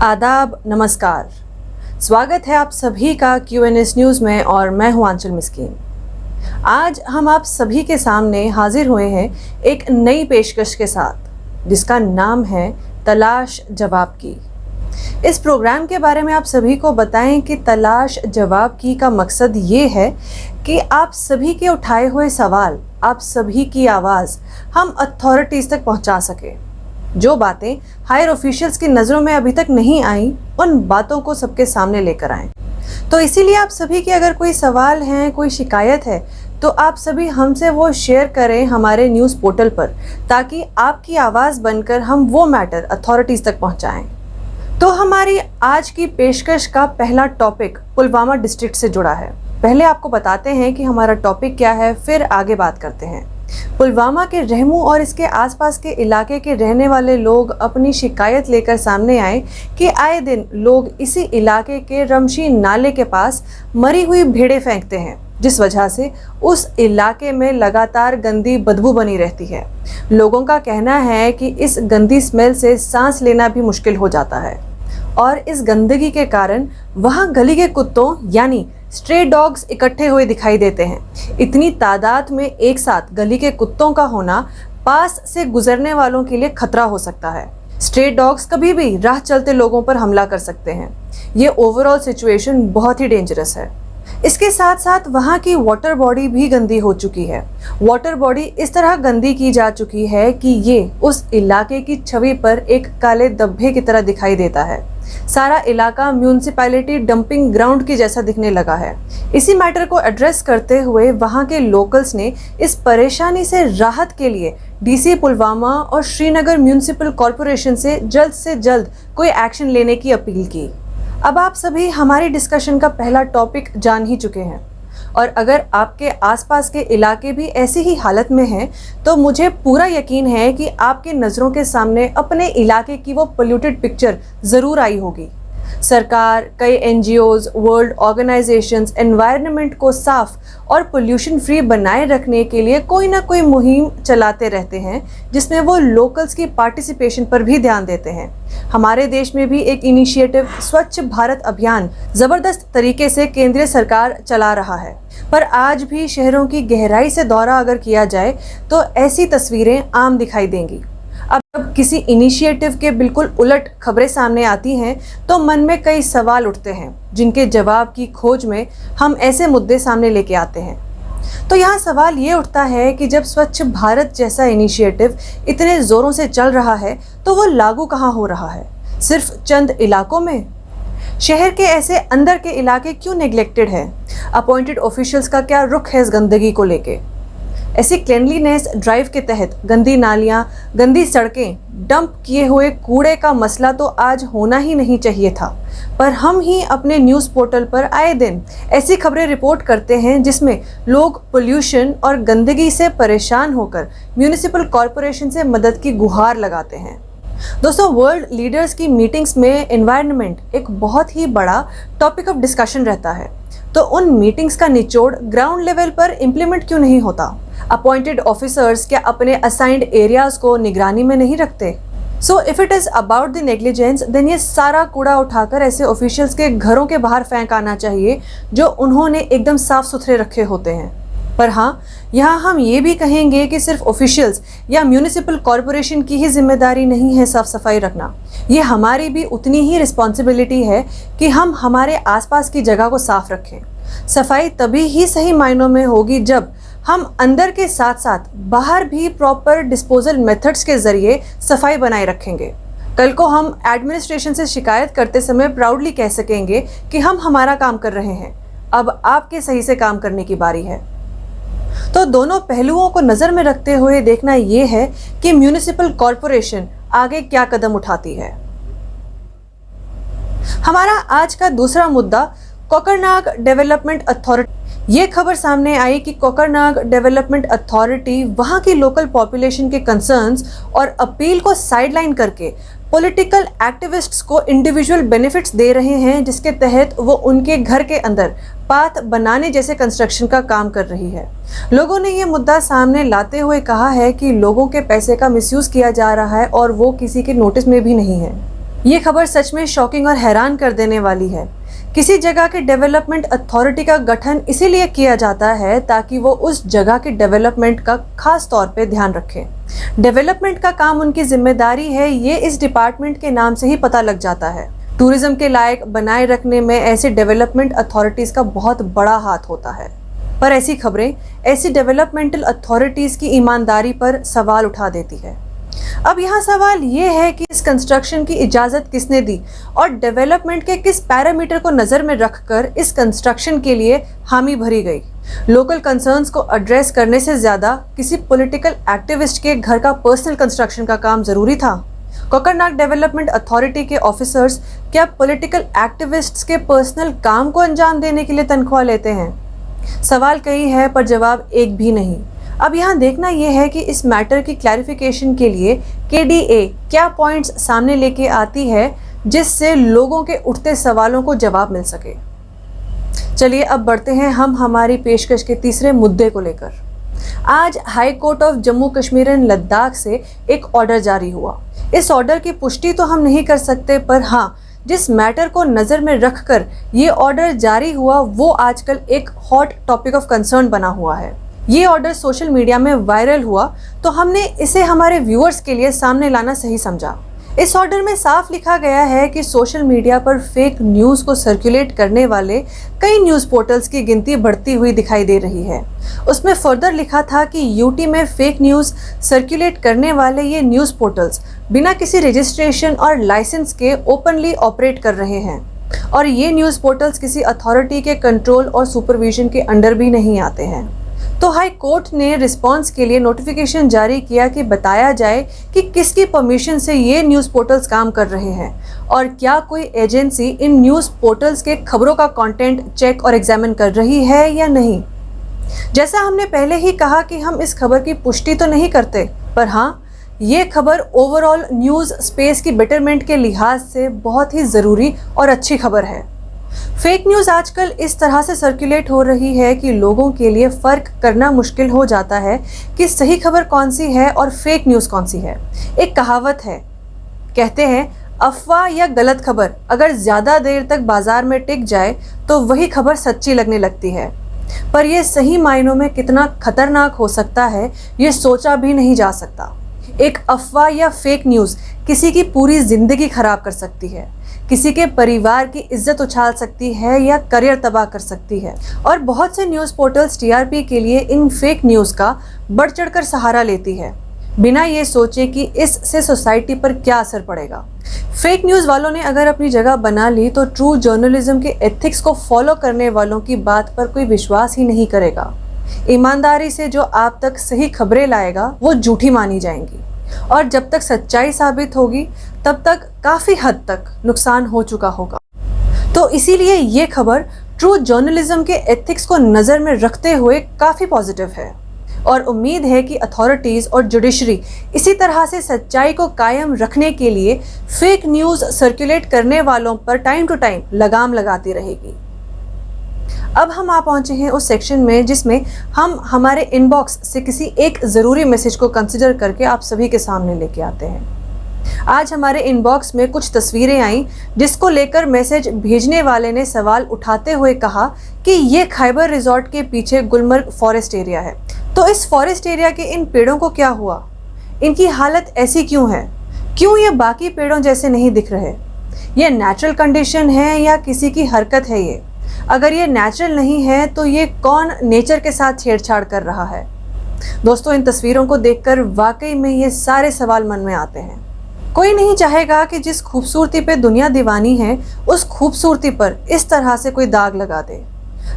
आदाब, नमस्कार। स्वागत है आप सभी का QNS न्यूज़ में और मैं हूं आंचल मिस्कीन। आज हम आप सभी के सामने हाजिर हुए हैं एक नई पेशकश के साथ जिसका नाम है तलाश जवाब की। इस प्रोग्राम के बारे में आप सभी को बताएं कि तलाश जवाब की का मकसद ये है कि आप सभी के उठाए हुए सवाल, आप सभी की आवाज़ हम अथॉरिटीज़ तक पहुंचा सके। जो बातें हायर ऑफिशियल्स की नज़रों में अभी तक नहीं आई, उन बातों को सबके सामने लेकर आएं। तो इसीलिए आप सभी के अगर कोई सवाल हैं, कोई शिकायत है, तो आप सभी हमसे वो शेयर करें हमारे न्यूज़ पोर्टल पर, ताकि आपकी आवाज़ बनकर हम वो मैटर अथॉरिटीज़ तक पहुंचाएं। तो हमारी आज की पेशकश का पहला टॉपिक पुलवामा डिस्ट्रिक्ट से जुड़ा है। पहले आपको बताते हैं कि हमारा टॉपिक क्या है, फिर आगे बात करते हैं। पुलवामा के रहमू और इसके आसपास के इलाके के रहने वाले लोग अपनी शिकायत लेकर सामने आए कि आए दिन लोग इसी इलाके के रमशी नाले के पास मरी हुई भेड़ें फेंकते हैं, जिस वजह से उस इलाके में लगातार गंदी बदबू बनी रहती है। लोगों का कहना है कि इस गंदी स्मेल से सांस लेना भी मुश्किल हो जाता है और इस गंदगी के कारण वहाँ गली के कुत्तों यानी स्ट्रे डॉग्स इकट्ठे हुए दिखाई देते हैं। इतनी तादाद में एक साथ गली के कुत्तों का होना पास से गुजरने वालों के लिए खतरा हो सकता है। स्ट्रे डॉग्स कभी भी राह चलते लोगों पर हमला कर सकते हैं। ये ओवरऑल सिचुएशन बहुत ही डेंजरस है। इसके साथ साथ वहाँ की वाटर बॉडी भी गंदी हो चुकी है। वाटर बॉडी इस तरह गंदी की जा चुकी है कि ये उस इलाके की छवि पर एक काले धब्बे की तरह दिखाई देता है। सारा इलाका म्यूनिसिपैलिटी डंपिंग ग्राउंड की जैसा दिखने लगा है। इसी मैटर को एड्रेस करते हुए वहाँ के लोकल्स ने इस परेशानी से राहत के लिए DC पुलवामा और श्रीनगर म्यूनिसिपल कॉरपोरेशन से जल्द कोई एक्शन लेने की अपील की। अब आप सभी हमारी डिस्कशन का पहला टॉपिक जान ही चुके हैं और अगर आपके आसपास के इलाके भी ऐसी ही हालत में हैं, तो मुझे पूरा यकीन है कि आपके नज़रों के सामने अपने इलाके की वो पोल्यूटेड पिक्चर ज़रूर आई होगी। सरकार, कई NGOs, वर्ल्ड ऑर्गेनाइजेशंस एनवायरनमेंट को साफ और पोल्यूशन फ्री बनाए रखने के लिए कोई ना कोई मुहिम चलाते रहते हैं, जिसमें वो लोकल्स की पार्टिसिपेशन पर भी ध्यान देते हैं। हमारे देश में भी एक इनिशिएटिव स्वच्छ भारत अभियान ज़बरदस्त तरीके से केंद्रीय सरकार चला रहा है, पर आज भी शहरों की गहराई से दौरा अगर किया जाए तो ऐसी तस्वीरें आम दिखाई देंगी। अब किसी इनिशिएटिव के बिल्कुल उलट खबरें सामने आती हैं तो मन में कई सवाल उठते हैं, जिनके जवाब की खोज में हम ऐसे मुद्दे सामने लेके आते हैं। तो यहाँ सवाल ये उठता है कि जब स्वच्छ भारत जैसा इनिशिएटिव इतने ज़ोरों से चल रहा है तो वो लागू कहाँ हो रहा है? सिर्फ चंद इलाकों में? शहर के ऐसे अंदर के इलाके क्यों नेग्लेक्टेड है? अपॉइंटेड ऑफिशियल्स का क्या रुख है इस गंदगी को लेके? ऐसी क्लीनलीनेस ड्राइव के तहत गंदी नालियाँ, गंदी सड़कें, डंप किए हुए कूड़े का मसला तो आज होना ही नहीं चाहिए था, पर हम ही अपने न्यूज़ पोर्टल पर आए दिन ऐसी खबरें रिपोर्ट करते हैं जिसमें लोग पोल्यूशन और गंदगी से परेशान होकर म्यूनिसिपल कॉरपोरेशन से मदद की गुहार लगाते हैं। दोस्तों, वर्ल्ड लीडर्स की मीटिंग्स में एनवायरनमेंट एक बहुत ही बड़ा टॉपिक ऑफ डिस्कशन रहता है, तो उन मीटिंग्स का निचोड़ ग्राउंड लेवल पर इम्प्लीमेंट क्यों नहीं होता? अपॉइंटेड ऑफिसर्स क्या अपने असाइंड एरियाज को निगरानी में नहीं रखते? So if it is about the negligence, then ये सारा कूड़ा उठाकर ऐसे ऑफिशियल्स के घरों के बाहर फेंक आना चाहिए जो उन्होंने एकदम साफ सुथरे रखे होते हैं। पर हाँ, यहाँ हम ये भी कहेंगे कि सिर्फ ऑफिशियल्स या म्यूनिसिपल कॉरपोरेशन की ही जिम्मेदारी नहीं है साफ सफाई रखना। ये हमारी भी उतनी ही रिस्पॉन्सिबिलिटी है कि हम हमारे आसपास की जगह को साफ रखें। सफाई तभी ही सही मायनों में होगी जब हम अंदर के साथ साथ बाहर भी प्रॉपर डिस्पोजल मेथड्स के ज़रिए सफाई बनाए रखेंगे। कल को हम एडमिनिस्ट्रेशन से शिकायत करते समय प्राउडली कह सकेंगे कि हम हमारा काम कर रहे हैं, अब आपके सही से काम करने की बारी है। तो दोनों पहलुओं को नज़र में रखते हुए देखना ये है कि म्यूनिसिपल कॉरपोरेशन आगे क्या कदम उठाती है। हमारा आज का दूसरा मुद्दा कोकरनाग डेवलपमेंट अथॉरिटी। ये खबर सामने आई कि कोकरनाग डेवलपमेंट अथॉरिटी वहाँ की लोकल पॉपुलेशन के कंसर्न्स और अपील को साइडलाइन करके पॉलिटिकल एक्टिविस्ट्स को इंडिविजुअल बेनिफिट्स दे रहे हैं, जिसके तहत वो उनके घर के अंदर पाथ बनाने जैसे कंस्ट्रक्शन का काम कर रही है। लोगों ने ये मुद्दा सामने लाते हुए कहा है कि लोगों के पैसे का मिसयूज़ किया जा रहा है और वो किसी के नोटिस में भी नहीं है। ये खबर सच में शॉकिंग और हैरान कर देने वाली है। किसी जगह के डेवलपमेंट अथॉरिटी का गठन इसीलिए किया जाता है ताकि वो उस जगह के डेवलपमेंट का खास तौर पे ध्यान रखें। डेवलपमेंट का काम उनकी जिम्मेदारी है, ये इस डिपार्टमेंट के नाम से ही पता लग जाता है। टूरिज्म के लायक बनाए रखने में ऐसे डेवलपमेंट अथॉरिटीज का बहुत बड़ा हाथ होता है। पर ऐसी खबरें ऐसी डेवलपमेंटल अथॉरिटीज की ईमानदारी पर सवाल उठा देती है। अब यहाँ सवाल ये है कि इस कंस्ट्रक्शन की इजाज़त किसने दी और डेवलपमेंट के किस पैरामीटर को नज़र में रखकर इस कंस्ट्रक्शन के लिए हामी भरी गई। लोकल कंसर्न्स को एड्रेस करने से ज़्यादा किसी पॉलिटिकल एक्टिविस्ट के घर का पर्सनल कंस्ट्रक्शन का काम ज़रूरी था। कोकरनाग डेवलपमेंट अथॉरिटी के ऑफिसर्स क्या पॉलिटिकल एक्टिविस्ट्स के पर्सनल काम को अंजाम देने के लिए तनख्वाह लेते हैं? सवाल कई है पर जवाब एक भी नहीं। अब यहाँ देखना यह है कि इस मैटर की क्लैरिफिकेशन के लिए KDA क्या पॉइंट्स सामने लेके आती है जिससे लोगों के उठते सवालों को जवाब मिल सके। चलिए अब बढ़ते हैं हम हमारी पेशकश के तीसरे मुद्दे को लेकर। आज high court of Jammu Kashmir and Ladakh से एक ऑर्डर जारी हुआ। इस ऑर्डर की पुष्टि तो हम नहीं कर सकते, पर हाँ, जिस मैटर को नज़र में रखकर ये ऑर्डर जारी हुआ वो आजकल एक हॉट टॉपिक ऑफ कंसर्न बना हुआ है। ये ऑर्डर सोशल मीडिया में वायरल हुआ तो हमने इसे हमारे व्यूअर्स के लिए सामने लाना सही समझा। इस ऑर्डर में साफ लिखा गया है कि सोशल मीडिया पर फेक न्यूज़ को सर्कुलेट करने वाले कई न्यूज़ पोर्टल्स की गिनती बढ़ती हुई दिखाई दे रही है। उसमें फर्दर लिखा था कि यूटी में फेक न्यूज़ सर्कुलेट करने वाले ये न्यूज़ पोर्टल्स बिना किसी रजिस्ट्रेशन और लाइसेंस के ओपनली ऑपरेट कर रहे हैं और ये न्यूज़ पोर्टल्स किसी अथॉरिटी के कंट्रोल और सुपरविजन के अंडर भी नहीं आते हैं। तो हाई कोर्ट ने रिस्पांस के लिए नोटिफिकेशन जारी किया कि बताया जाए कि किसकी परमिशन से ये न्यूज़ पोर्टल्स काम कर रहे हैं और क्या कोई एजेंसी इन न्यूज़ पोर्टल्स के खबरों का कंटेंट चेक और एग्जामिन कर रही है या नहीं। जैसा हमने पहले ही कहा कि हम इस खबर की पुष्टि तो नहीं करते, पर हाँ, ये खबर ओवरऑल न्यूज़ स्पेस की बेटरमेंट के लिहाज से बहुत ही ज़रूरी और अच्छी खबर है। फेक न्यूज़ आजकल इस तरह से सर्कुलेट हो रही है कि लोगों के लिए फ़र्क करना मुश्किल हो जाता है कि सही खबर कौन सी है और फेक न्यूज़ कौन सी है। एक कहावत है, कहते हैं अफवाह या गलत खबर अगर ज़्यादा देर तक बाज़ार में टिक जाए तो वही खबर सच्ची लगने लगती है, पर यह सही मायनों में कितना खतरनाक हो सकता है ये सोचा भी नहीं जा सकता। एक अफवाह या फेक न्यूज़ किसी की पूरी ज़िंदगी खराब कर सकती है, किसी के परिवार की इज्जत उछाल सकती है या करियर तबाह कर सकती है। और बहुत से न्यूज़ पोर्टल्स TRP के लिए इन फेक न्यूज़ का बढ़ चढ़कर सहारा लेती है, बिना ये सोचे कि इससे सोसाइटी पर क्या असर पड़ेगा। फेक न्यूज़ वालों ने अगर अपनी जगह बना ली तो ट्रू जर्नलिज्म के एथिक्स को फॉलो करने वालों की बात पर कोई विश्वास ही नहीं करेगा। ईमानदारी से जो आप तक सही खबरें लाएगा वो झूठी मानी जाएंगी और जब तक सच्चाई साबित होगी तब तक काफ़ी हद तक नुकसान हो चुका होगा। तो इसीलिए ये खबर ट्रू जर्नलिज्म के एथिक्स को नज़र में रखते हुए काफ़ी पॉजिटिव है और उम्मीद है कि अथॉरिटीज़ और जुडिशरी इसी तरह से सच्चाई को कायम रखने के लिए फेक न्यूज़ सर्कुलेट करने वालों पर टाइम टू टाइम लगाम लगाती रहेगी। अब हम आ पहुंचे हैं उस सेक्शन में जिसमें हम हमारे इनबॉक्स से किसी एक ज़रूरी मैसेज को कंसिडर करके आप सभी के सामने लेके आते हैं। आज हमारे इनबॉक्स में कुछ तस्वीरें आईं जिसको लेकर मैसेज भेजने वाले ने सवाल उठाते हुए कहा कि ये खैबर रिजॉर्ट के पीछे गुलमर्ग फॉरेस्ट एरिया है, तो इस फॉरेस्ट एरिया के इन पेड़ों को क्या हुआ, इनकी हालत ऐसी क्यों है, क्यों ये बाकी पेड़ों जैसे नहीं दिख रहे, ये नेचुरल कंडीशन है या किसी की हरकत है ये, अगर ये नेचुरल नहीं है तो ये कौन नेचर के साथ छेड़छाड़ कर रहा है। दोस्तों, इन तस्वीरों को देखकर वाकई में ये सारे सवाल मन में आते हैं। कोई नहीं चाहेगा कि जिस खूबसूरती पे दुनिया दीवानी है उस खूबसूरती पर इस तरह से कोई दाग लगा दे।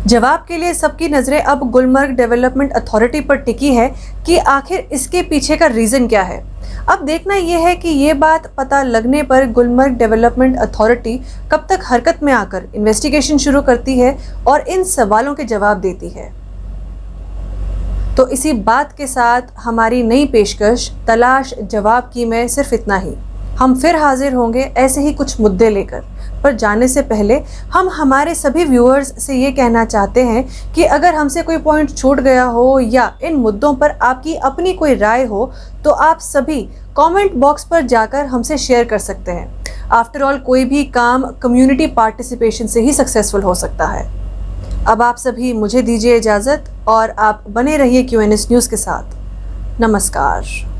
जवाब के लिए सबकी नज़रें अब गुलमर्ग डेवलपमेंट अथॉरिटी पर टिकी है कि आखिर इसके पीछे का रीज़न क्या है। अब देखना यह है कि ये बात पता लगने पर गुलमर्ग डेवलपमेंट अथॉरिटी कब तक हरकत में आकर इन्वेस्टिगेशन शुरू करती है और इन सवालों के जवाब देती है। तो इसी बात के साथ हमारी नई पेशकश तलाश जवाब की में सिर्फ इतना ही। हम फिर हाजिर होंगे ऐसे ही कुछ मुद्दे लेकर, पर जाने से पहले हम हमारे सभी व्यूअर्स से ये कहना चाहते हैं कि अगर हमसे कोई पॉइंट छूट गया हो या इन मुद्दों पर आपकी अपनी कोई राय हो तो आप सभी कमेंट बॉक्स पर जाकर हमसे शेयर कर सकते हैं। आफ्टर ऑल कोई भी काम कम्युनिटी पार्टिसिपेशन से ही सक्सेसफुल हो सकता है। अब आप सभी मुझे दीजिए इजाज़त और आप बने रहिए QNS न्यूज़ के साथ। नमस्कार।